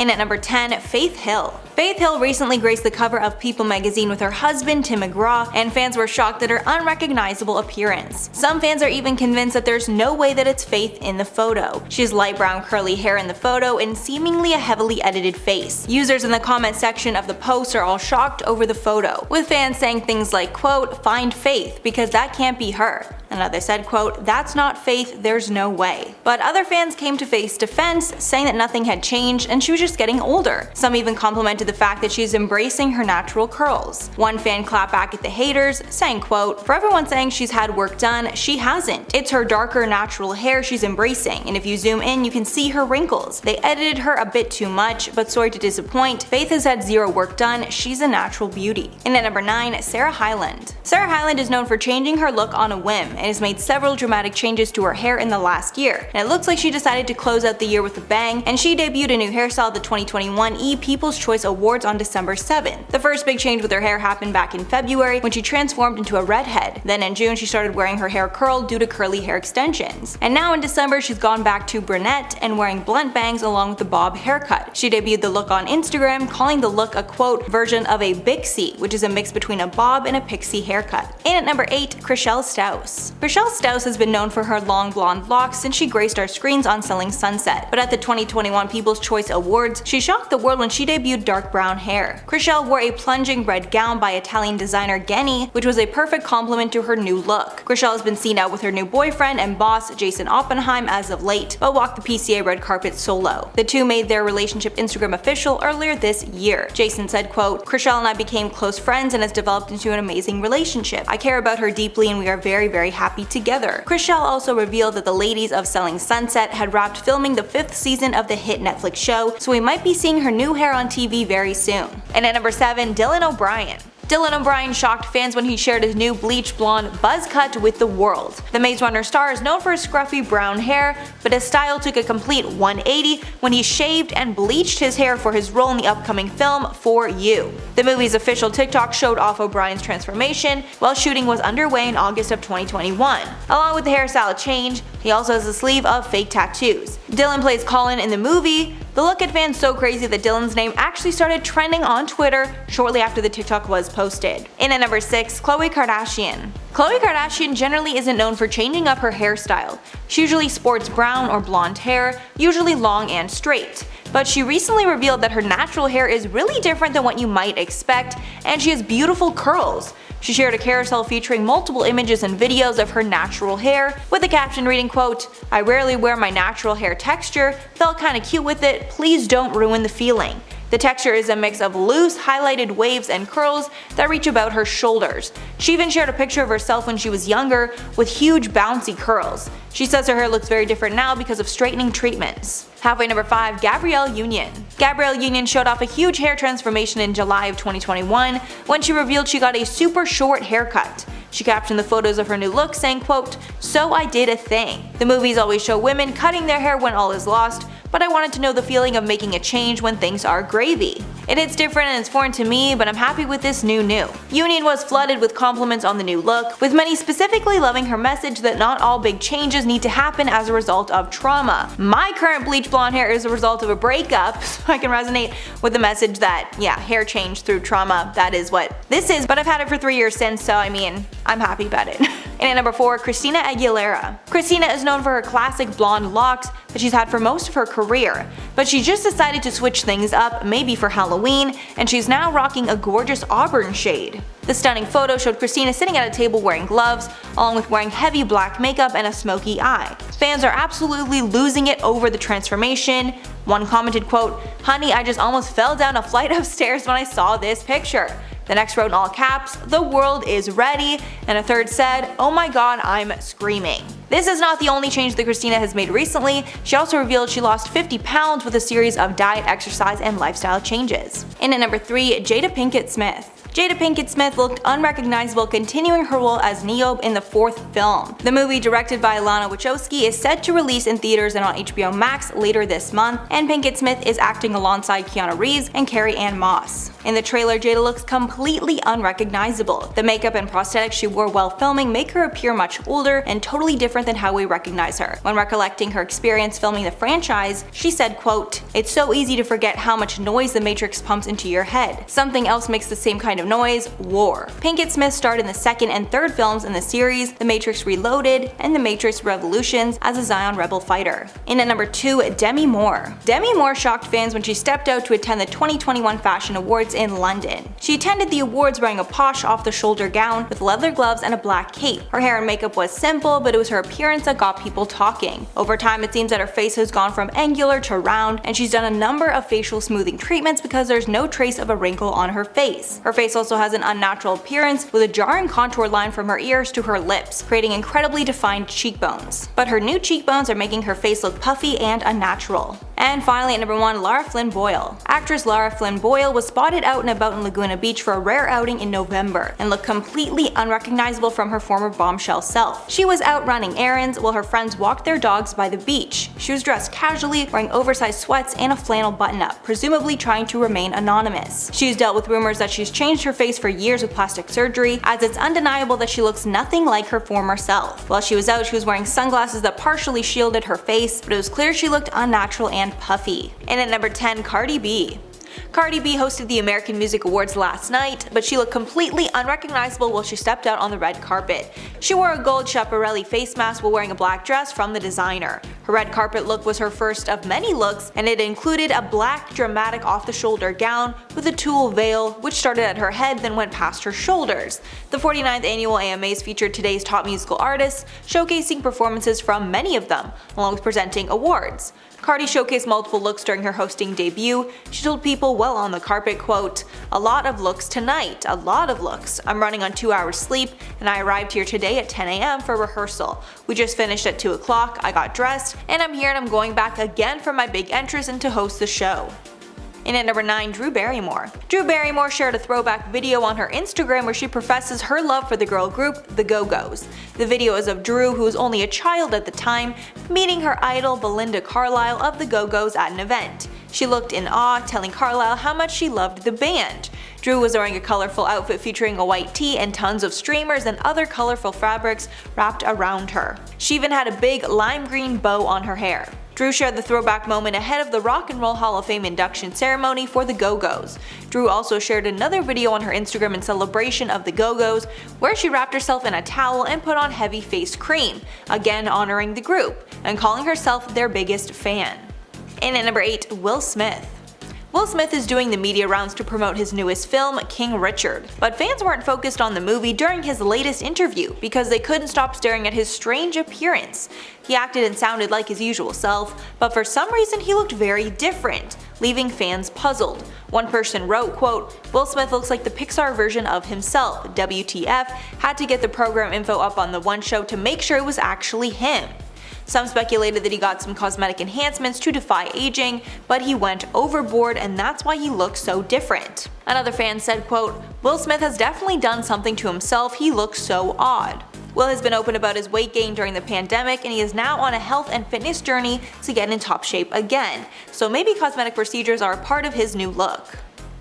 And at number 10, Faith Hill. Faith Hill recently graced the cover of People magazine with her husband Tim McGraw, and fans were shocked at her unrecognizable appearance. Some fans are even convinced that there's no way that it's Faith in the photo. She has light brown curly hair in the photo and seemingly a heavily edited face. Users in the comment section of the post are all shocked over the photo, with fans saying things like, quote, "Find Faith, because that can't be her." Another said, quote, "That's not Faith, there's no way." But other fans came to Faith's defense, saying that nothing had changed and she was just getting older. Some even complimented the fact that she's embracing her natural curls. One fan clapped back at the haters, saying, quote, "For everyone saying she's had work done, she hasn't. It's her darker natural hair she's embracing, and if you zoom in you can see her wrinkles. They edited her a bit too much, but sorry to disappoint, Faith has had zero work done, she's a natural beauty." And at number 9, Sarah Hyland. Sarah Hyland is known for changing her look on a whim, and has made several dramatic changes to her hair in the last year. And it looks like she decided to close out the year with a bang, and she debuted a new hairstyle at the 2021 People's Choice Awards on December 7th. The first big change with her hair happened back in February when she transformed into a redhead. Then in June she started wearing her hair curled due to curly hair extensions. And now in December she's gone back to brunette and wearing blunt bangs along with the bob haircut. She debuted the look on Instagram, calling the look a quote version of a Bixie, which is a mix between a bob and a pixie haircut. And at number 8, Chrishell Stause. Chrishell Stause has been known for her long blonde locks since she graced our screens on Selling Sunset, but at the 2021 People's Choice Awards, she shocked the world when she debuted dark brown hair. Chrishell wore a plunging red gown by Italian designer Geena, which was a perfect complement to her new look. Chrishell has been seen out with her new boyfriend and boss Jason Oppenheim as of late, but walked the PCA red carpet solo. The two made their relationship Instagram official earlier this year. Jason said, quote, "Chrishell and I became close friends and has developed into an amazing relationship. I care about her deeply and we are very, very happy together." Chrishell also revealed that the ladies of Selling Sunset had wrapped filming the 5th season of the hit Netflix show, so we might be seeing her new hair on TV very soon. And at number 7, Dylan O'Brien. Dylan O'Brien shocked fans when he shared his new bleach blonde buzz cut with the world. The Maze Runner star is known for his scruffy brown hair, but his style took a complete 180 when he shaved and bleached his hair for his role in the upcoming film For You. The movie's official TikTok showed off O'Brien's transformation while shooting was underway in August of 2021. Along with the hairstyle change, he also has a sleeve of fake tattoos. Dylan plays Colin in the movie. The look had fans so crazy that Dylan's name actually started trending on Twitter shortly after the TikTok was posted. In at number 6, Khloe Kardashian. Khloe Kardashian generally isn't known for changing up her hairstyle. She usually sports brown or blonde hair, usually long and straight. But she recently revealed that her natural hair is really different than what you might expect, and she has beautiful curls. She shared a carousel featuring multiple images and videos of her natural hair, with a caption reading, quote, "I rarely wear my natural hair texture, felt kinda cute with it, please don't ruin the feeling." The texture is a mix of loose, highlighted waves and curls that reach about her shoulders. She even shared a picture of herself when she was younger with huge bouncy curls. She says her hair looks very different now because of straightening treatments. Halfway number 5, Gabrielle Union. Gabrielle Union showed off a huge hair transformation in July of 2021 when she revealed she got a super short haircut. She captioned the photos of her new look saying, quote, "So I did a thing. The movies always show women cutting their hair when all is lost, but I wanted to know the feeling of making a change when things are gravy. It hits different and it's foreign to me, but I'm happy with this new. Union was flooded with compliments on the new look, with many specifically loving her message that not all big changes need to happen as a result of trauma. My current bleach blonde hair is a result of a breakup, so I can resonate with the message that, yeah, hair change through trauma, that is what this is, but I've had it for 3 years since, so I mean, I'm happy about it." And at number 4, Christina Aguilera. Christina is known for her classic blonde locks that she's had for most of her career, but she just decided to switch things up, maybe for Halloween, and she's now rocking a gorgeous auburn shade. The stunning photo showed Christina sitting at a table wearing gloves, along with wearing heavy black makeup and a smoky eye. Fans are absolutely losing it over the transformation. One commented, quote, "Honey, I just almost fell down a flight of stairs when I saw this picture." The next wrote in all caps, "The world is ready," and a third said, "Oh my god, I'm screaming." This is not the only change that Christina has made recently. She also revealed she lost 50 pounds with a series of diet, exercise, and lifestyle changes. And at number 3, Jada Pinkett Smith. Jada Pinkett Smith looked unrecognizable, continuing her role as Niobe in the 4th film. The movie, directed by Alana Thompson, is set to release in theaters and on HBO Max later this month, and Pinkett Smith is acting alongside Keanu Reeves and Carrie-Anne Moss. In the trailer, Jada looks completely unrecognizable. The makeup and prosthetics she wore while filming make her appear much older and totally different than how we recognize her. When recollecting her experience filming the franchise, she said, quote, "It's so easy to forget how much noise the Matrix pumps into your head. Something else makes the same kind of noise: war." Pinkett Smith starred in the 2nd and 3rd films in the series, The Matrix Reloaded and The Matrix Revolutions, as a Zion Rebel fighter. In at number 2, Demi Moore. Demi Moore shocked fans when she stepped out to attend the 2021 Fashion Awards in London. She attended the awards wearing a posh off-the-shoulder gown with leather gloves and a black cape. Her hair and makeup was simple, but it was her appearance that got people talking. Over time, it seems that her face has gone from angular to round, and she's done a number of facial smoothing treatments because there's no trace of a wrinkle on her face. Her face also has an unnatural appearance, with a jarring contour line from her ears to her lips, creating incredibly defined cheekbones. But her new cheekbones are making her face look puffy and unnatural. And finally, at number 1, Lara Flynn Boyle. Actress Lara Flynn Boyle was spotted out and about in Laguna Beach for a rare outing in November, and looked completely unrecognizable from her former bombshell self. She was out running errands while her friends walked their dogs by the beach. She was dressed casually, wearing oversized sweats and a flannel button-up, presumably trying to remain anonymous. She's dealt with rumors that she's changed her face for years with plastic surgery, as it's undeniable that she looks nothing like her former self. While she was out, she was wearing sunglasses that partially shielded her face, but it was clear she looked unnatural and puffy. And at number 10, Cardi B. Cardi B hosted the American Music Awards last night, but she looked completely unrecognizable while she stepped out on the red carpet. She wore a gold Schiaparelli face mask while wearing a black dress from the designer. Her red carpet look was her first of many looks, and it included a black, dramatic off-the-shoulder gown with a tulle veil, which started at her head then went past her shoulders. The 49th annual AMAs featured today's top musical artists, showcasing performances from many of them, along with presenting awards. Cardi showcased multiple looks during her hosting debut. She told people while on the carpet, quote, "A lot of looks tonight, a lot of looks. I'm running on 2 hours sleep, and I arrived here today at 10 a.m. for rehearsal. We just finished at 2 o'clock, I got dressed, and I'm here and I'm going back again for my big entrance and to host the show." And at number 9, Drew Barrymore. Drew Barrymore shared a throwback video on her Instagram where she professes her love for the girl group, the Go-Go's. The video is of Drew, who was only a child at the time, meeting her idol Belinda Carlisle of the Go-Go's at an event. She looked in awe, telling Carlisle how much she loved the band. Drew was wearing a colorful outfit featuring a white tee and tons of streamers and other colorful fabrics wrapped around her. She even had a big lime green bow on her hair. Drew shared the throwback moment ahead of the Rock and Roll Hall of Fame induction ceremony for the Go-Go's. Drew also shared another video on her Instagram in celebration of the Go-Go's, where she wrapped herself in a towel and put on heavy face cream, again honoring the group, and calling herself their biggest fan. And at number 8, Will Smith. Will Smith is doing the media rounds to promote his newest film, King Richard. But fans weren't focused on the movie during his latest interview because they couldn't stop staring at his strange appearance. He acted and sounded like his usual self, but for some reason he looked very different, leaving fans puzzled. One person wrote, quote, "Will Smith looks like the Pixar version of himself. WTF, had to get the program info up on the one show to make sure it was actually him." Some speculated that he got some cosmetic enhancements to defy aging, but he went overboard and that's why he looks so different. Another fan said, quote, "Will Smith has definitely done something to himself, he looks so odd." Will has been open about his weight gain during the pandemic, and he is now on a health and fitness journey to get in top shape again, so maybe cosmetic procedures are a part of his new look.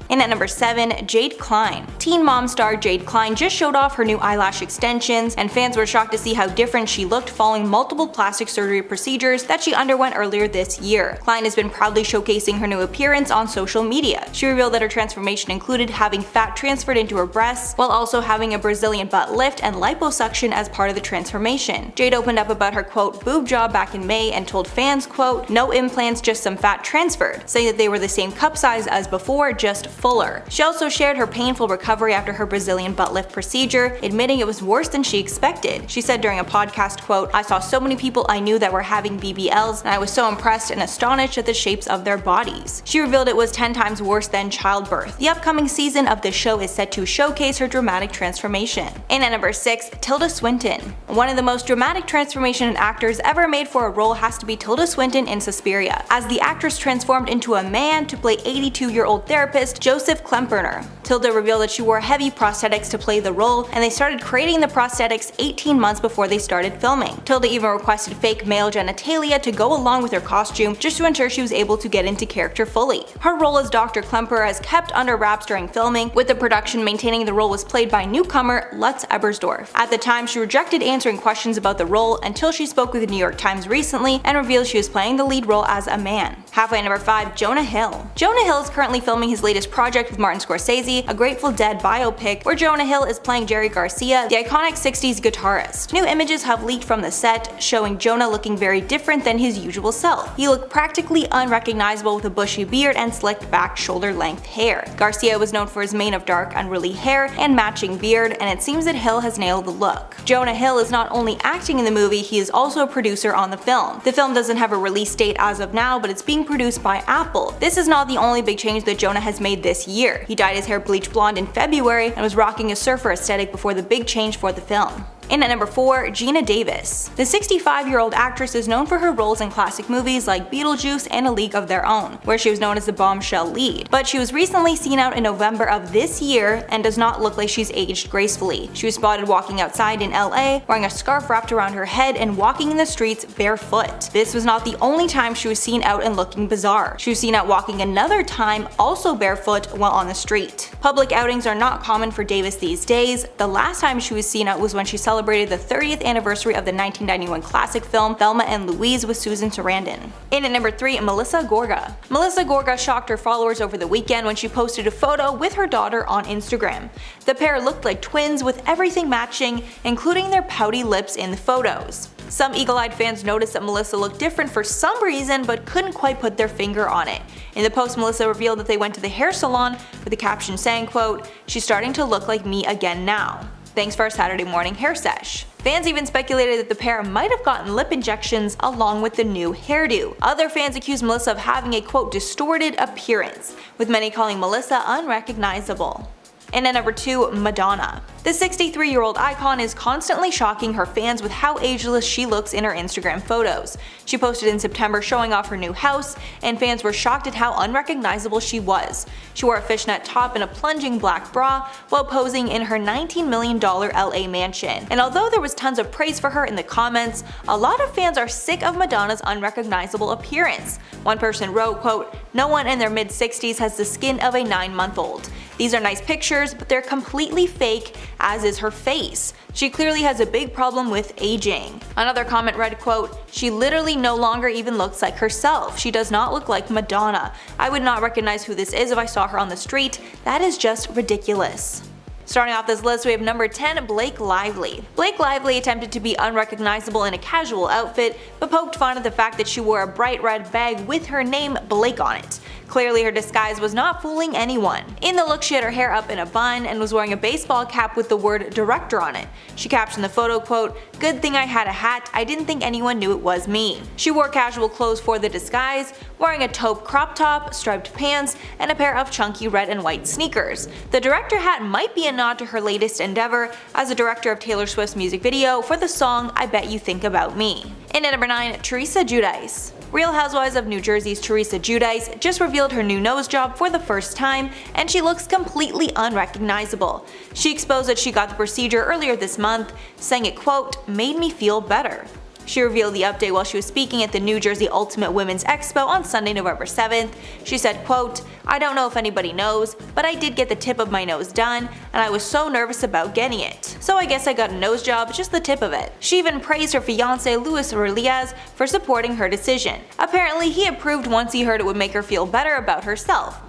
And at number 7, Jade Klein. Teen Mom star Jade Klein just showed off her new eyelash extensions, and fans were shocked to see how different she looked following multiple plastic surgery procedures that she underwent earlier this year. Klein has been proudly showcasing her new appearance on social media. She revealed that her transformation included having fat transferred into her breasts, while also having a Brazilian butt lift and liposuction as part of the transformation. Jade opened up about her, quote, boob job back in May and told fans, quote, "No implants, just some fat transferred," saying that they were the same cup size as before, just fuller. She also shared her painful recovery after her Brazilian butt lift procedure, admitting it was worse than she expected. She said during a podcast, quote, "I saw so many people I knew that were having BBLs, and I was so impressed and astonished at the shapes of their bodies." She revealed it was 10 times worse than childbirth. The upcoming season of the show is set to showcase her dramatic transformation. And at number 6, Tilda Swinton. One of the most dramatic transformation actors ever made for a role has to be Tilda Swinton in Suspiria, as the actress transformed into a man to play 82-year-old therapist Joseph Klemperer. Tilda revealed that she wore heavy prosthetics to play the role, and they started creating the prosthetics 18 months before they started filming. Tilda even requested fake male genitalia to go along with her costume just to ensure she was able to get into character fully. Her role as Dr. Klemperer has kept under wraps during filming, with the production maintaining the role was played by newcomer Lutz Ebersdorf. At the time, she rejected answering questions about the role until she spoke with the New York Times recently and revealed she was playing the lead role as a man. Halfway at number 5, Jonah Hill. Jonah Hill is currently filming his latest project with Martin Scorsese, a Grateful Dead biopic where Jonah Hill is playing Jerry Garcia, the iconic 60s guitarist. New images have leaked from the set, showing Jonah looking very different than his usual self. He looked practically unrecognizable with a bushy beard and slicked back shoulder-length hair. Garcia was known for his mane of dark, unruly hair and matching beard, and it seems that Hill has nailed the look. Jonah Hill is not only acting in the movie, he is also a producer on the film. The film doesn't have a release date as of now, but it's being produced by Apple. This is not the only big change that Jonah has made this year. He dyed his hair bleach blonde in February and was rocking a surfer aesthetic before the big change for the film. In at number 4, Geena Davis. The 65-year-old actress is known for her roles in classic movies like Beetlejuice and A League of Their Own, where she was known as the bombshell lead. But she was recently seen out in November of this year and does not look like she's aged gracefully. She was spotted walking outside in LA, wearing a scarf wrapped around her head and walking in the streets barefoot. This was not the only time she was seen out and looking bizarre. She was seen out walking another time, also barefoot, while on the street. Public outings are not common for Davis these days. The last time she was seen out was when she celebrated the 30th anniversary of the 1991 classic film Thelma and Louise with Susan Sarandon. In at number 3, Melissa Gorga. Melissa Gorga shocked her followers over the weekend when she posted a photo with her daughter on Instagram. The pair looked like twins with everything matching, including their pouty lips in the photos. Some eagle-eyed fans noticed that Melissa looked different for some reason but couldn't quite put their finger on it. In the post, Melissa revealed that they went to the hair salon with the caption saying, quote, "She's starting to look like me again now. Thanks for our Saturday morning hair sesh." Fans even speculated that the pair might have gotten lip injections along with the new hairdo. Other fans accused Melissa of having a quote distorted appearance, with many calling Melissa unrecognizable. And at number 2, Madonna. The 63-year-old icon is constantly shocking her fans with how ageless she looks in her Instagram photos. She posted in September showing off her new house, and fans were shocked at how unrecognizable she was. She wore a fishnet top and a plunging black bra while posing in her $19 million LA mansion. And although there was tons of praise for her in the comments, a lot of fans are sick of Madonna's unrecognizable appearance. One person wrote, quote, "No one in their mid-60s has the skin of a 9-month-old. These are nice pictures, but they're completely fake, as is her face. She clearly has a big problem with aging." Another comment read, quote, "She literally no longer even looks like herself. She does not look like Madonna. I would not recognize who this is if I saw her on the street. That is just ridiculous." Starting off this list, we have number 10, Blake Lively. Blake Lively attempted to be unrecognizable in a casual outfit, but poked fun at the fact that she wore a bright red bag with her name Blake on it. Clearly her disguise was not fooling anyone. In the look, she had her hair up in a bun and was wearing a baseball cap with the word director on it. She captioned the photo, quote, "Good thing I had a hat, I didn't think anyone knew it was me." She wore casual clothes for the disguise, wearing a taupe crop top, striped pants, and a pair of chunky red and white sneakers. The director hat might be a nod to her latest endeavor as a director of Taylor Swift's music video for the song I Bet You Think About Me. In at number 9, Teresa Giudice. Real Housewives of New Jersey's Teresa Giudice just revealed her new nose job for the first time, and she looks completely unrecognizable. She exposed that she got the procedure earlier this month, saying it, quote, "made me feel better." She revealed the update while she was speaking at the New Jersey Ultimate Women's Expo on Sunday, November 7th. She said, quote, "I don't know if anybody knows, but I did get the tip of my nose done, and I was so nervous about getting it. So I guess I got a nose job, just the tip of it." She even praised her fiance Luis Ruiz for supporting her decision. Apparently he approved once he heard it would make her feel better about herself.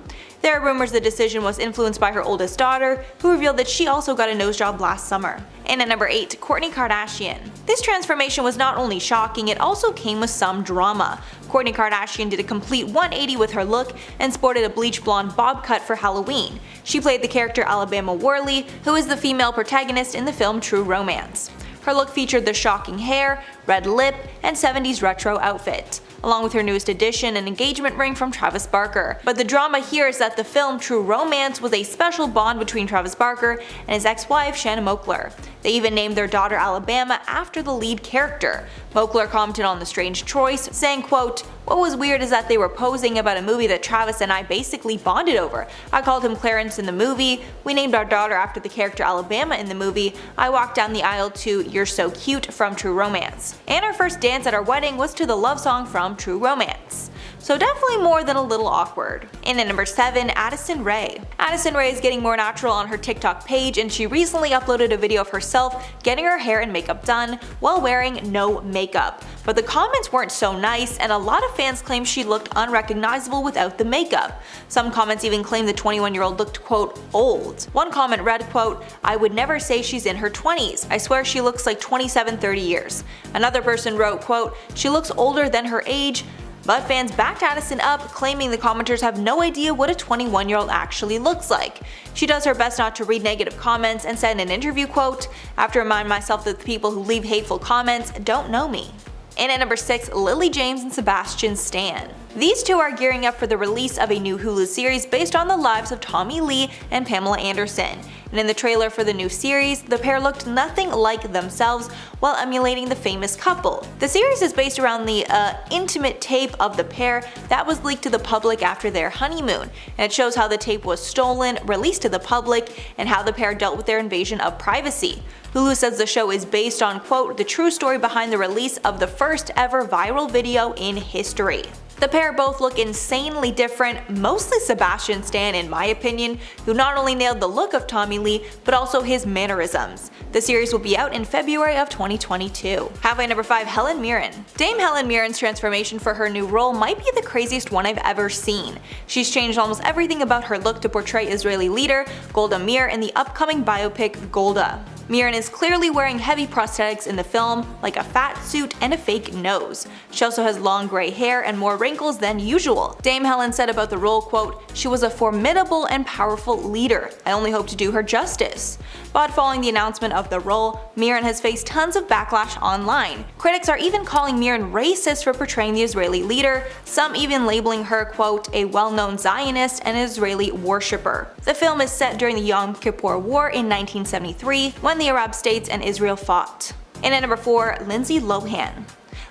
There are rumors the decision was influenced by her oldest daughter, who revealed that she also got a nose job last summer. And at number 8, Kourtney Kardashian. This transformation was not only shocking, it also came with some drama. Kourtney Kardashian did a complete 180 with her look and sported a bleach blonde bob cut for Halloween. She played the character Alabama Worley, who is the female protagonist in the film True Romance. Her look featured the shocking hair, red lip, and 70s retro outfit, along with her newest addition, an engagement ring from Travis Barker. But the drama here is that the film True Romance was a special bond between Travis Barker and his ex-wife Shannon Moakler. They even named their daughter Alabama after the lead character. Moakler commented on the strange choice, saying, quote, What was weird is that they were posing about a movie that Travis and I basically bonded over. I called him Clarence in the movie, we named our daughter after the character Alabama in the movie, I walked down the aisle to You're So Cute from True Romance. And our first dance at our wedding was to the love song from True Romance. So definitely more than a little awkward. And at number 7, Addison Rae. Addison Rae is getting more natural on her TikTok page, and she recently uploaded a video of herself getting her hair and makeup done while wearing no makeup. But the comments weren't so nice, and a lot of fans claimed she looked unrecognizable without the makeup. Some comments even claimed the 21-year-old looked quote old. One comment read quote, "I would never say she's in her 20s. I swear she looks like 27-30 years." Another person wrote quote, "She looks older than her age." But fans backed Addison up, claiming the commenters have no idea what a 21-year-old actually looks like. She does her best not to read negative comments and said in an interview quote, "I have to remind myself that the people who leave hateful comments don't know me." And at number 6, Lily James and Sebastian Stan. These two are gearing up for the release of a new Hulu series based on the lives of Tommy Lee and Pamela Anderson. And in the trailer for the new series, the pair looked nothing like themselves while emulating the famous couple. The series is based around the intimate tape of the pair that was leaked to the public after their honeymoon, and it shows how the tape was stolen, released to the public, and how the pair dealt with their invasion of privacy. Hulu says the show is based on, quote, "the true story behind the release of the first ever viral video in history." The pair both look insanely different, mostly Sebastian Stan in my opinion, who not only nailed the look of Tommy Lee, but also his mannerisms. The series will be out in February of 2022. Halfway number 5, Helen Mirren. Dame Helen Mirren's transformation for her new role might be the craziest one I've ever seen. She's changed almost everything about her look to portray Israeli leader Golda Meir in the upcoming biopic Golda. Mirren is clearly wearing heavy prosthetics in the film, like a fat suit and a fake nose. She also has long gray hair and more wrinkles than usual. Dame Helen said about the role, quote, "She was a formidable and powerful leader. I only hope to do her justice." But following the announcement of the role, Mirren has faced tons of backlash online. Critics are even calling Mirren racist for portraying the Israeli leader, some even labeling her, quote, "a well-known Zionist and Israeli worshipper." The film is set during the Yom Kippur War in 1973, when the Arab states and Israel fought. And at number 4, Lindsay Lohan.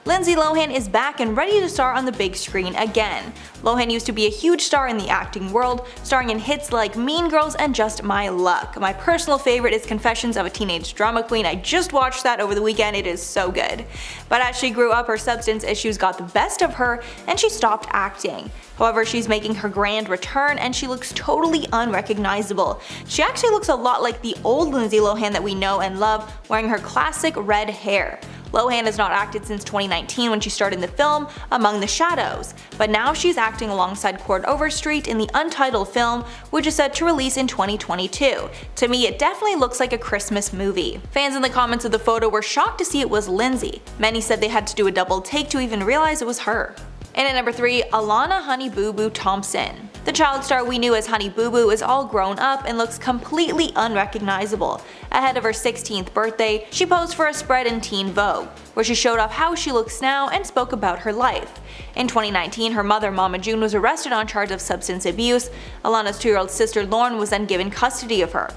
Lindsay Lohan is back and ready to star on the big screen again. Lohan used to be a huge star in the acting world, starring in hits like Mean Girls and Just My Luck. My personal favorite is Confessions of a Teenage Drama Queen. I just watched that over the weekend, it is so good. But as she grew up, her substance issues got the best of her and she stopped acting. However, she's making her grand return and she looks totally unrecognizable. She actually looks a lot like the old Lindsay Lohan that we know and love, wearing her classic red hair. Lohan has not acted since 2019 when she starred in the film Among the Shadows, but now she's acting alongside Cord Overstreet in the untitled film, which is set to release in 2022. To me, it definitely looks like a Christmas movie. Fans in the comments of the photo were shocked to see it was Lindsay. Many said they had to do a double take to even realize it was her. And at number 3, Alana Honey Boo Boo Thompson. The child star we knew as Honey Boo Boo is all grown up and looks completely unrecognizable. Ahead of her 16th birthday, she posed for a spread in Teen Vogue, where she showed off how she looks now and spoke about her life. In 2019, her mother, Mama June, was arrested on charge of substance abuse. Alana's 2-year-old sister, Lauren, was then given custody of her.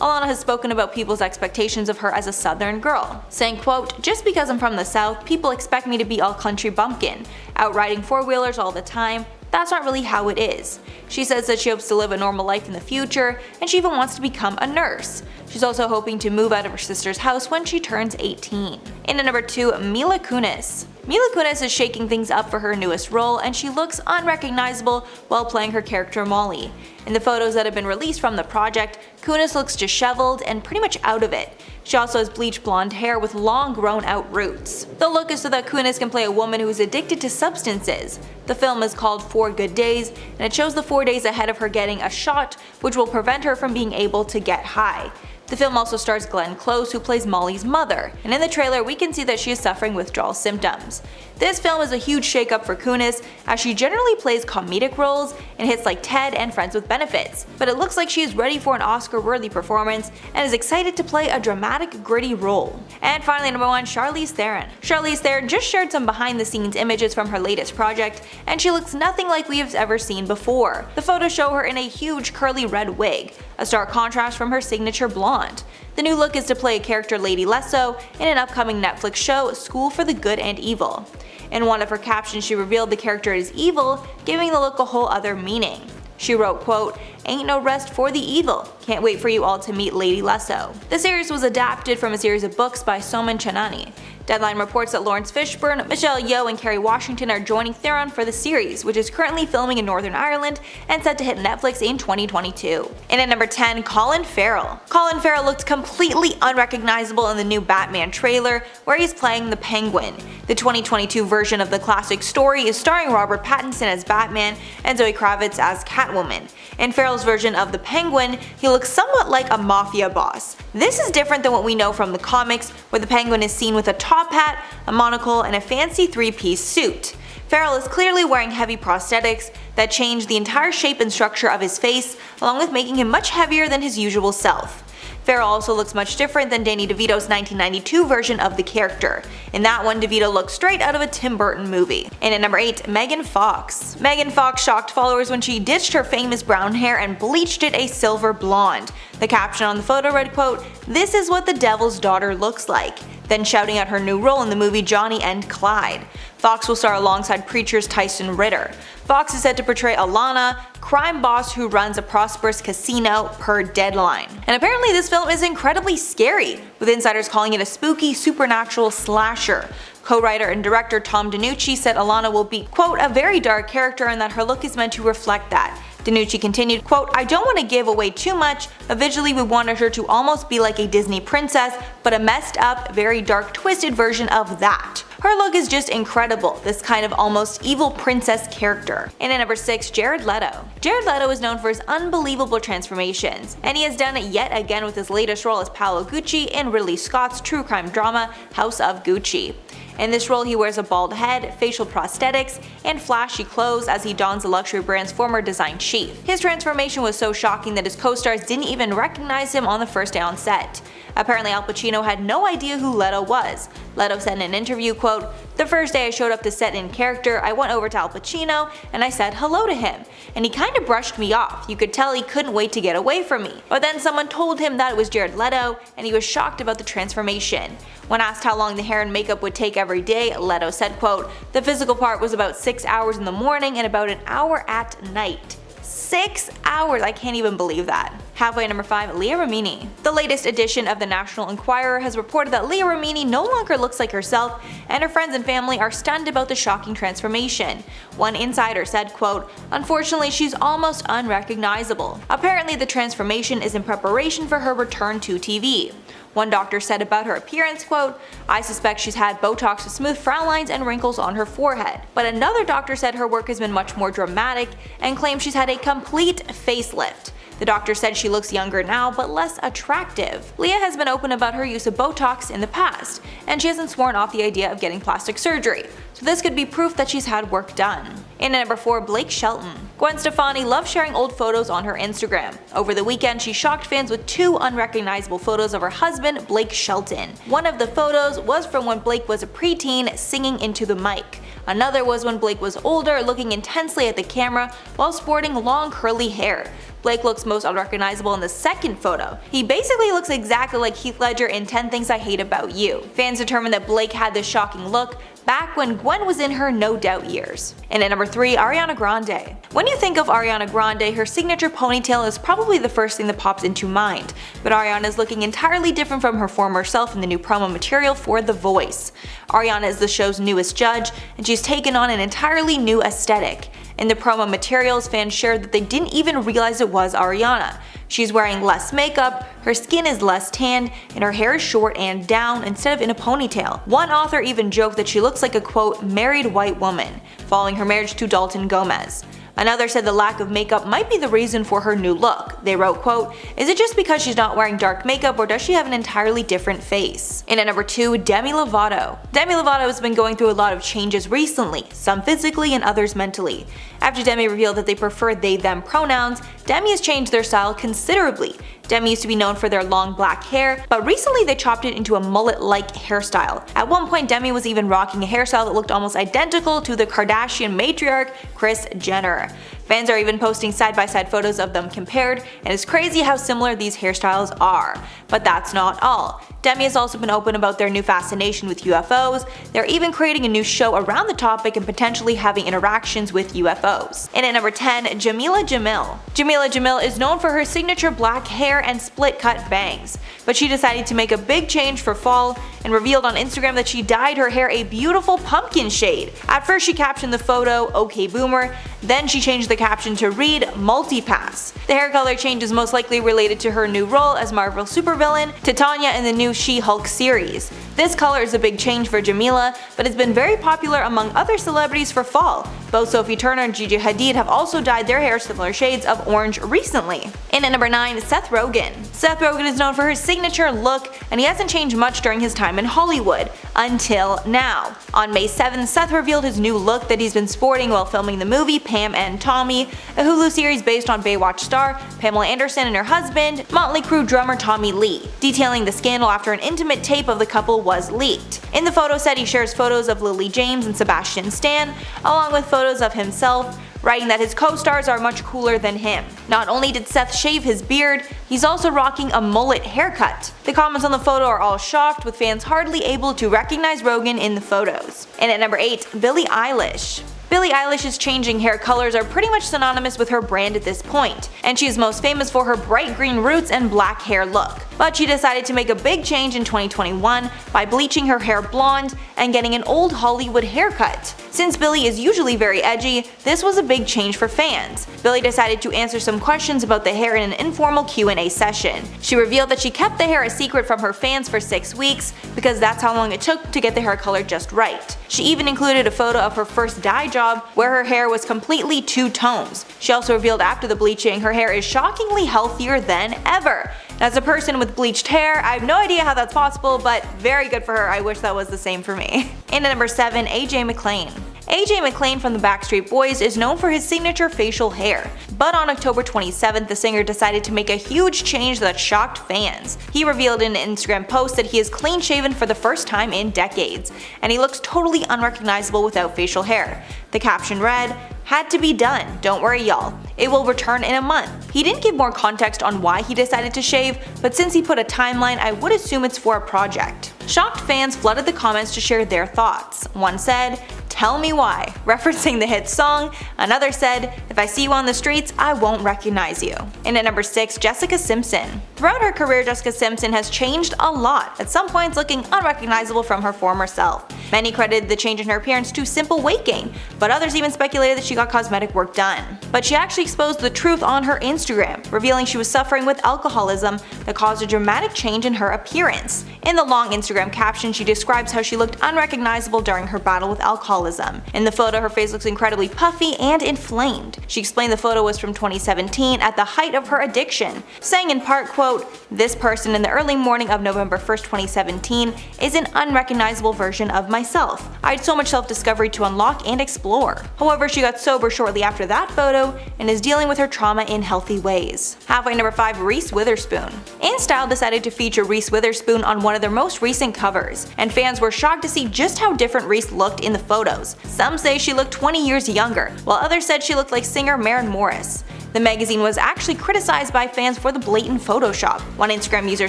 Alana has spoken about people's expectations of her as a Southern girl, saying, quote, "Just because I'm from the South, people expect me to be all country bumpkin, out riding four-wheelers all the time. That's not really how it is." She says that she hopes to live a normal life in the future, and she even wants to become a nurse. She's also hoping to move out of her sister's house when she turns 18. And at number 2, Mila Kunis. Mila Kunis is shaking things up for her newest role, and she looks unrecognizable while playing her character Molly. In the photos that have been released from the project, Kunis looks disheveled and pretty much out of it. She also has bleached blonde hair with long grown out roots. The look is so that Kunis can play a woman who is addicted to substances. The film is called 4 Good Days, and it shows the 4 days ahead of her getting a shot which will prevent her from being able to get high. The film also stars Glenn Close, who plays Molly's mother, and in the trailer we can see that she is suffering withdrawal symptoms. This film is a huge shakeup for Kunis, as she generally plays comedic roles in hits like Ted and Friends with Benefits, but it looks like she is ready for an Oscar-worthy performance and is excited to play a dramatic, gritty role. And finally, number 1, Charlize Theron. Charlize Theron just shared some behind-the-scenes images from her latest project, and she looks nothing like we have ever seen before. The photos show her in a huge curly red wig, a stark contrast from her signature blonde. The new look is to play a character Lady Lesso in an upcoming Netflix show, School for the Good and Evil. In one of her captions, she revealed the character is evil, giving the look a whole other meaning. She wrote, quote, "Ain't no rest for the evil. Can't wait for you all to meet Lady Lesso." The series was adapted from a series of books by Soman Chanani. Deadline reports that Lawrence Fishburne, Michelle Yeoh, and Kerry Washington are joining Theron for the series, which is currently filming in Northern Ireland and set to hit Netflix in 2022. And at number 10, Colin Farrell. Colin Farrell looked completely unrecognizable in the new Batman trailer, where he's playing the Penguin. The 2022 version of the classic story is starring Robert Pattinson as Batman and Zoe Kravitz as Catwoman. In Farrell's version of the Penguin, he looks somewhat like a mafia boss. This is different than what we know from the comics, where the Penguin is seen with a top hat, a monocle, and a fancy three-piece suit. Farrell is clearly wearing heavy prosthetics that change the entire shape and structure of his face, along with making him much heavier than his usual self. Farrell also looks much different than Danny DeVito's 1992 version of the character. In that one, DeVito looks straight out of a Tim Burton movie. And at number 8, Megan Fox. Megan Fox shocked followers when she ditched her famous brown hair and bleached it a silver blonde. The caption on the photo read, quote, "This is what the devil's daughter looks like," then shouting out her new role in the movie Johnny and Clyde. Fox will star alongside Preacher's Tyson Ritter. Fox is set to portray Alana, crime boss who runs a prosperous casino, per Deadline. And apparently this film is incredibly scary, with insiders calling it a spooky, supernatural slasher. Co-writer and director Tom DeNucci said Alana will be, quote, "a very dark character and that her look is meant to reflect that." DeNucci continued, quote, "I don't want to give away too much, but visually we wanted her to almost be like a Disney princess, but a messed up, very dark, twisted version of that. Her look is just incredible, this kind of almost evil princess character." And at number 6, Jared Leto. Jared Leto is known for his unbelievable transformations, and he has done it yet again with his latest role as Paolo Gucci in Ridley Scott's true crime drama House of Gucci. In this role, he wears a bald head, facial prosthetics, and flashy clothes as he dons the luxury brand's former design chief. His transformation was so shocking that his co-stars didn't even recognize him on the first day on set. Apparently Al Pacino had no idea who Leto was. Leto said in an interview, quote, "The first day I showed up to set in character, I went over to Al Pacino and I said hello to him, and he kind of brushed me off. You could tell he couldn't wait to get away from me. But then someone told him that it was Jared Leto, and he was shocked about the transformation." When asked how long the hair and makeup would take every day, Leto said, quote, "The physical part was about 6 hours in the morning and about an hour at night." 6 hours, I can't even believe that. Halfway at number 5, Leah Remini. The latest edition of the National Enquirer has reported that Leah Remini no longer looks like herself, and her friends and family are stunned about the shocking transformation. One insider said, quote, "Unfortunately, she's almost unrecognizable." Apparently the transformation is in preparation for her return to TV. One doctor said about her appearance, quote, "I suspect she's had Botox to smooth frown lines and wrinkles on her forehead." But another doctor said her work has been much more dramatic and claimed she's had a complete facelift. The doctor said she looks younger now, but less attractive. Leah has been open about her use of Botox in the past, and she hasn't sworn off the idea of getting plastic surgery, so this could be proof that she's had work done. And at number 4, Blake Shelton. Gwen Stefani loves sharing old photos on her Instagram. Over the weekend, she shocked fans with 2 unrecognizable photos of her husband, Blake Shelton. One of the photos was from when Blake was a preteen singing into the mic. Another was when Blake was older, looking intensely at the camera while sporting long curly hair. Blake looks most unrecognizable in the second photo. He basically looks exactly like Heath Ledger in 10 Things I Hate About You. Fans determined that Blake had this shocking look back when Gwen was in her No Doubt years. And at number 3, Ariana Grande. When you think of Ariana Grande, her signature ponytail is probably the first thing that pops into mind, but Ariana is looking entirely different from her former self in the new promo material for The Voice. Ariana is the show's newest judge, and she's taken on an entirely new aesthetic. In the promo materials, fans shared that they didn't even realize it was Ariana. She's wearing less makeup, her skin is less tanned, and her hair is short and down instead of in a ponytail. One author even joked that she looks like a, quote, married white woman, following her marriage to Dalton Gomez. Another said the lack of makeup might be the reason for her new look. They wrote, quote, "Is it just because she's not wearing dark makeup, or does she have an entirely different face?" And at number 2, Demi Lovato. Demi Lovato has been going through a lot of changes recently, some physically and others mentally. After Demi revealed that they prefer they/them pronouns, Demi has changed their style considerably. Demi used to be known for their long black hair, but recently they chopped it into a mullet-like hairstyle. At one point, Demi was even rocking a hairstyle that looked almost identical to the Kardashian matriarch Kris Jenner. Fans are even posting side-by-side photos of them compared, and it's crazy how similar these hairstyles are. But that's not all. Demi has also been open about their new fascination with UFOs. They're even creating a new show around the topic and potentially having interactions with UFOs. And at number 10, Jameela Jamil. Jameela Jamil is known for her signature black hair and split-cut bangs, but she decided to make a big change for fall and revealed on Instagram that she dyed her hair a beautiful pumpkin shade. At first she captioned the photo, "Okay Boomer," then she changed the caption to read, "Multipass." The hair color change is most likely related to her new role as Marvel supervillain Titania in the new She-Hulk series. This color is a big change for Jameela, but it's been very popular among other celebrities for fall. Both Sophie Turner and Gigi Hadid have also dyed their hair similar shades of orange recently. And at number 9, Seth Rogen. Seth Rogen is known for his signature look, and he hasn't changed much during his time in Hollywood, until now. On May 7th, Seth revealed his new look that he's been sporting while filming the movie Pam and Tommy, a Hulu series based on Baywatch star Pamela Anderson and her husband, Motley Crue drummer Tommy Lee, detailing the scandal after an intimate tape of the couple was leaked. In the photo set, he shares photos of Lily James and Sebastian Stan, along with photos of himself, writing that his co-stars are much cooler than him. Not only did Seth shave his beard, he's also rocking a mullet haircut. The comments on the photo are all shocked, with fans hardly able to recognize Rogen in the photos. And at number 8, Billie Eilish. Billie Eilish's changing hair colors are pretty much synonymous with her brand at this point, and she is most famous for her bright green roots and black hair look. But she decided to make a big change in 2021 by bleaching her hair blonde and getting an old Hollywood haircut. Since Billie is usually very edgy, this was a big change for fans. Billie decided to answer some questions about the hair in an informal Q&A session. She revealed that she kept the hair a secret from her fans for 6 weeks because that's how long it took to get the hair color just right. She even included a photo of her first dye job where her hair was completely 2 tones. She also revealed after the bleaching her hair is shockingly healthier than ever. As a person with bleached hair, I have no idea how that's possible, but very good for her. I wish that was the same for me. And at number 7, AJ McLean. AJ McLean from the Backstreet Boys is known for his signature facial hair, but on October 27th the singer decided to make a huge change that shocked fans. He revealed in an Instagram post that he is clean shaven for the first time in decades, and he looks totally unrecognizable without facial hair. The caption read, "Had to be done, don't worry y'all. It will return in a month." He didn't give more context on why he decided to shave, but since he put a timeline, I would assume it's for a project. Shocked fans flooded the comments to share their thoughts. One said, "Tell me why," referencing the hit song. Another said, "If I see you on the streets, I won't recognize you." And at number 6, Jessica Simpson. Throughout her career, Jessica Simpson has changed a lot, at some points looking unrecognizable from her former self. Many credited the change in her appearance to simple weight gain, but others even speculated that she got cosmetic work done. But she actually exposed the truth on her Instagram, revealing she was suffering with alcoholism that caused a dramatic change in her appearance. In the long Instagram caption, she describes how she looked unrecognizable during her battle with alcoholism. In the photo, her face looks incredibly puffy and inflamed. She explained the photo was from 2017 at the height of her addiction, saying in part, quote, "This person in the early morning of November 1st, 2017 is an unrecognizable version of myself. I had so much self-discovery to unlock and explore." However, she got sober shortly after that photo and is dealing with her trauma in healthy ways. Halfway number 5, Reese Witherspoon. InStyle decided to feature Reese Witherspoon on one of their most recent covers, and fans were shocked to see just how different Reese looked in the photos. Some say she looked 20 years younger, while others said she looked like singer Maren Morris. The magazine was actually criticized by fans for the blatant Photoshop. One Instagram user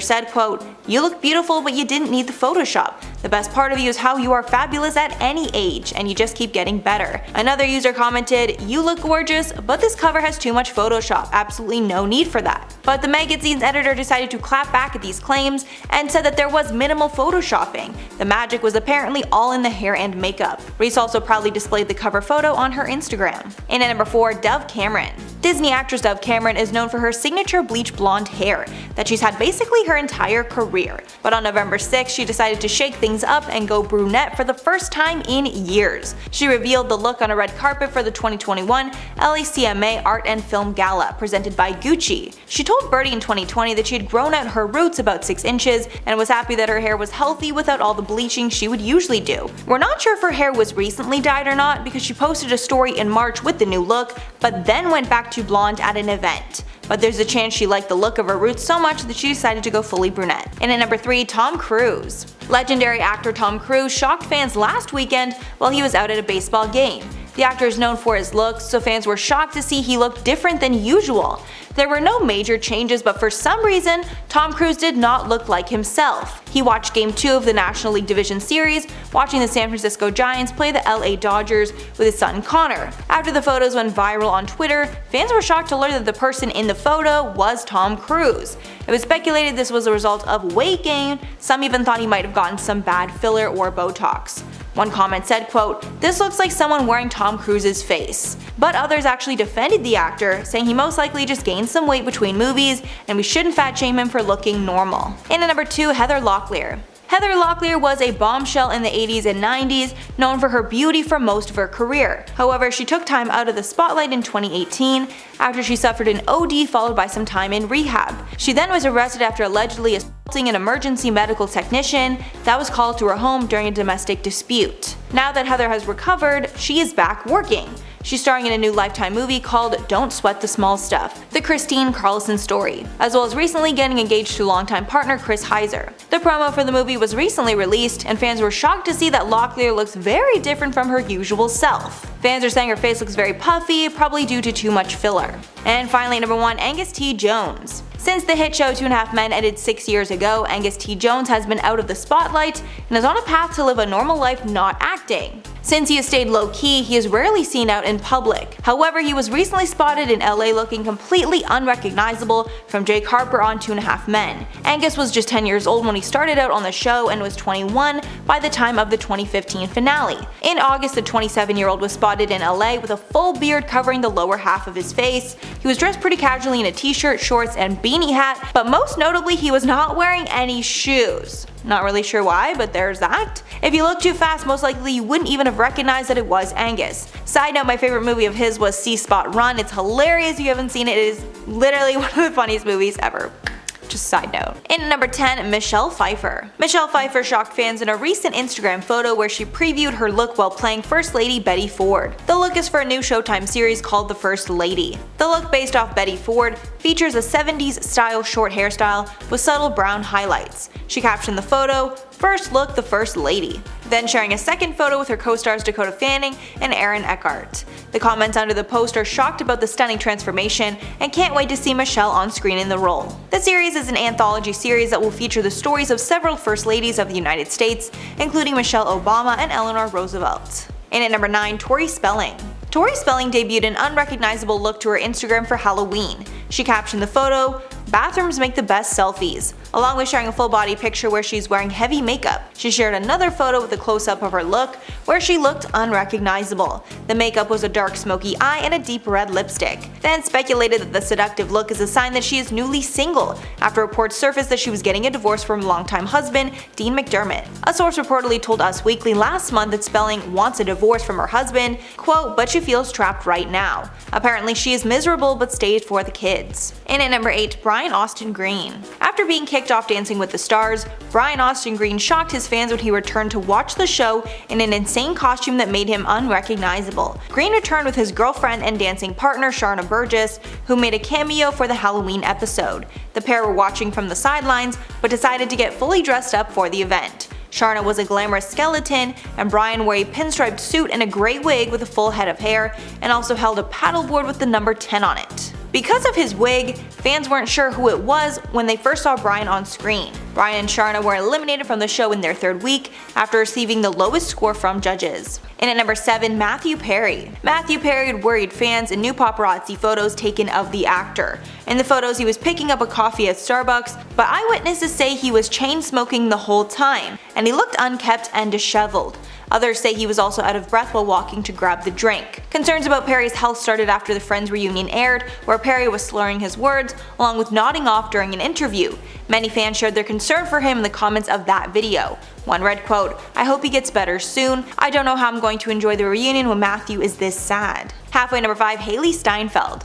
said, quote, "You look beautiful, but you didn't need the Photoshop. The best part of you is how you are fabulous at any age, and you just keep getting better." Another user commented, "You look gorgeous, but this cover has too much Photoshop. Absolutely no need for that." But the magazine's editor decided to clap back at these claims and said that there was minimal photoshopping. The magic was apparently all in the hair and makeup. Reese also proudly displayed the cover photo on her Instagram. And at number 4, Dove Cameron. Disney actress Dove Cameron is known for her signature bleach blonde hair that she's had basically her entire career. But on November 6th, she decided to shake things up and go brunette for the first time in years. She revealed the look on a red carpet for the 2021 LACMA Art and Film Gala presented by Gucci. She told Birdie in 2020 that she had grown out her roots about 6 inches and was happy that her hair was healthy without all the bleaching she would usually do. We're not sure if her hair was recently dyed or not because she posted a story in March with the new look, but then went back to blonde at an event. But there's a chance she liked the look of her roots so much that she decided to go fully brunette. And at number 3, Tom Cruise. Legendary actor Tom Cruise shocked fans last weekend while he was out at a baseball game. The actor is known for his looks, so fans were shocked to see he looked different than usual. There were no major changes, but for some reason, Tom Cruise did not look like himself. He watched Game 2 of the National League Division Series, watching the San Francisco Giants play the LA Dodgers with his son Connor. After the photos went viral on Twitter, fans were shocked to learn that the person in the photo was Tom Cruise. It was speculated this was a result of weight gain. Some even thought he might have gotten some bad filler or Botox. One comment said, quote, "This looks like someone wearing Tom Cruise's face." But others actually defended the actor, saying he most likely just gained some weight between movies and we shouldn't fat shame him for looking normal. In at number 2, Heather Locklear. Heather Locklear was a bombshell in the 80s and 90s, known for her beauty for most of her career. However, she took time out of the spotlight in 2018 after she suffered an OD followed by some time in rehab. She then was arrested after allegedly assaulting an emergency medical technician that was called to her home during a domestic dispute. Now that Heather has recovered, she is back working. She's starring in a new Lifetime movie called Don't Sweat the Small Stuff, the Christine Carlson story, as well as recently getting engaged to longtime partner Chris Heiser. The promo for the movie was recently released, and fans were shocked to see that Locklear looks very different from her usual self. Fans are saying her face looks very puffy, probably due to too much filler. And finally, number 1, Angus T. Jones. Since the hit show 2.5 Men ended 6 years ago, Angus T. Jones has been out of the spotlight and is on a path to live a normal life not acting. Since he has stayed low-key, he is rarely seen out in public. However, he was recently spotted in LA looking completely unrecognizable from Jake Harper on 2.5 Men. Angus was just 10 years old when he started out on the show and was 21 by the time of the 2015 finale. In August, the 27-year-old was spotted in LA with a full beard covering the lower half of his face. He was dressed pretty casually in a t-shirt, shorts, and beanie hat, but most notably he was not wearing any shoes. Not really sure why, but there's that. If you look too fast, most likely you wouldn't even have recognized that it was Angus. Side note, my favorite movie of his was See Spot Run. It's hilarious if you haven't seen it. It is literally one of the funniest movies ever. Just side note. In at number 10, Michelle Pfeiffer. Michelle Pfeiffer shocked fans in a recent Instagram photo where she previewed her look while playing First Lady Betty Ford. The look is for a new Showtime series called The First Lady. The look, based off Betty Ford, features a 70s style short hairstyle with subtle brown highlights. She captioned the photo, "First look, the First Lady," then sharing a second photo with her co-stars Dakota Fanning and Aaron Eckhart. The comments under the post are shocked about the stunning transformation and can't wait to see Michelle on screen in the role. The series is an anthology series that will feature the stories of several First Ladies of the United States, including Michelle Obama and Eleanor Roosevelt. In at number 9, Tori Spelling. Tori Spelling debuted an unrecognizable look to her Instagram for Halloween. She captioned the photo, "Bathrooms make the best selfies," along with sharing a full body picture where she's wearing heavy makeup. She shared another photo with a close-up of her look where she looked unrecognizable. The makeup was a dark smoky eye and a deep red lipstick. Fans speculated that the seductive look is a sign that she is newly single, after reports surfaced that she was getting a divorce from longtime husband Dean McDermott. A source reportedly told Us Weekly last month that Spelling wants a divorce from her husband, quote, "but she feels trapped right now." Apparently she is miserable but stayed for the kids. In at number 8, Brian Austin Green. After being kicked off Dancing with the Stars, Brian Austin Green shocked his fans when he returned to watch the show in an insane costume that made him unrecognizable. Green returned with his girlfriend and dancing partner Sharna Burgess, who made a cameo for the Halloween episode. The pair were watching from the sidelines, but decided to get fully dressed up for the event. Sharna was a glamorous skeleton, and Brian wore a pinstriped suit and a gray wig with a full head of hair, and also held a paddleboard with the number 10 on it. Because of his wig, fans weren't sure who it was when they first saw Brian on screen. Brian and Sharna were eliminated from the show in their third week after receiving the lowest score from judges. In at number 7, Matthew Perry. Matthew Perry had worried fans in new paparazzi photos taken of the actor. In the photos, he was picking up a coffee at Starbucks, but eyewitnesses say he was chain smoking the whole time, and he looked unkempt and disheveled. Others say he was also out of breath while walking to grab the drink. Concerns about Perry's health started after the Friends reunion aired, where Perry was slurring his words, along with nodding off during an interview. Many fans shared their concern for him in the comments of that video. One read, quote, "I hope he gets better soon. I don't know how I'm going to enjoy the reunion when Matthew is this sad." Halfway, number 5, Haley Steinfeld.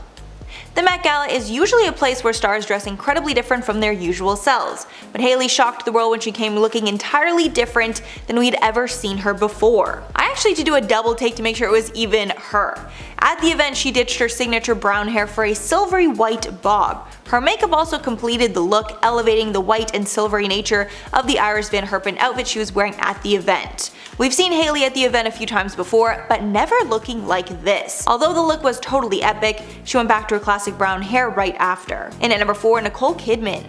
The Met Gala is usually a place where stars dress incredibly different from their usual selves, but Haley shocked the world when she came looking entirely different than we'd ever seen her before. I actually had to do a double take to make sure it was even her. At the event, she ditched her signature brown hair for a silvery white bob. Her makeup also completed the look, elevating the white and silvery nature of the Iris Van Herpen outfit she was wearing at the event. We've seen Hailey at the event a few times before, but never looking like this. Although the look was totally epic, she went back to her classic brown hair right after. And at number 4, Nicole Kidman.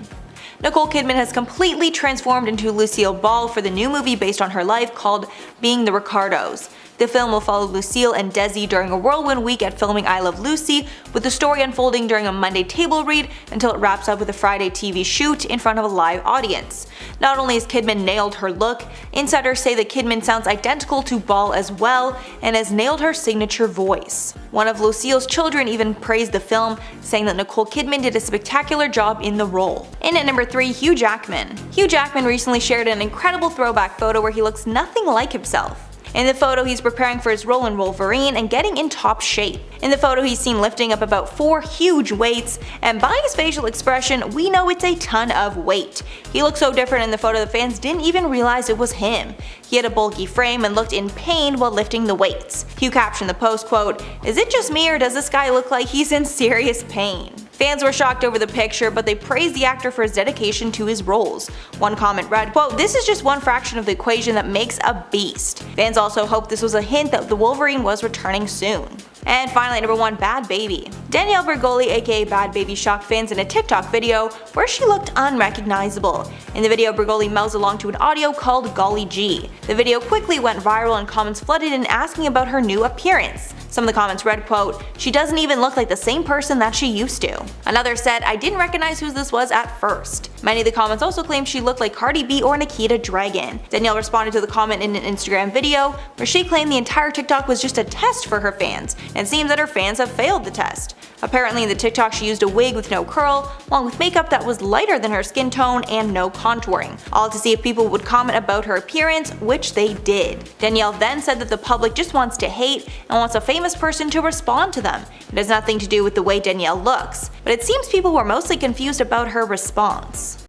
Nicole Kidman has completely transformed into Lucille Ball for the new movie based on her life called Being the Ricardos. The film will follow Lucille and Desi during a whirlwind week at filming I Love Lucy, with the story unfolding during a Monday table read until it wraps up with a Friday TV shoot in front of a live audience. Not only has Kidman nailed her look, insiders say that Kidman sounds identical to Ball as well and has nailed her signature voice. One of Lucille's children even praised the film, saying that Nicole Kidman did a spectacular job in the role. In at number 3, Hugh Jackman. Hugh Jackman recently shared an incredible throwback photo where he looks nothing like himself. In the photo, he's preparing for his role in Wolverine and getting in top shape. In the photo, he's seen lifting up about 4 huge weights, and by his facial expression, we know it's a ton of weight. He looked so different in the photo that fans didn't even realize it was him. He had a bulky frame and looked in pain while lifting the weights. Hugh captioned the post, quote, "Is it just me or does this guy look like he's in serious pain?" Fans were shocked over the picture, but they praised the actor for his dedication to his roles. One comment read, quote, "This is just one fraction of the equation that makes a beast." Fans also hoped this was a hint that the Wolverine was returning soon. And finally, number 1, Bad Baby. Danielle Bregoli aka Bad Baby shocked fans in a TikTok video where she looked unrecognizable. In the video, Bregoli mouths along to an audio called Golly G. The video quickly went viral and comments flooded in asking about her new appearance. Some of the comments read, quote, "She doesn't even look like the same person that she used to." Another said, "I didn't recognize who this was at first." Many of the comments also claimed she looked like Cardi B or Nikita Dragon. Danielle responded to the comment in an Instagram video where she claimed the entire TikTok was just a test for her fans, and it seems that her fans have failed the test. Apparently in the TikTok she used a wig with no curl, along with makeup that was lighter than her skin tone and no contouring, all to see if people would comment about her appearance, which they did. Danielle then said that the public just wants to hate and wants a famous person to respond to them. It has nothing to do with the way Danielle looks, but it seems people were mostly confused about her response.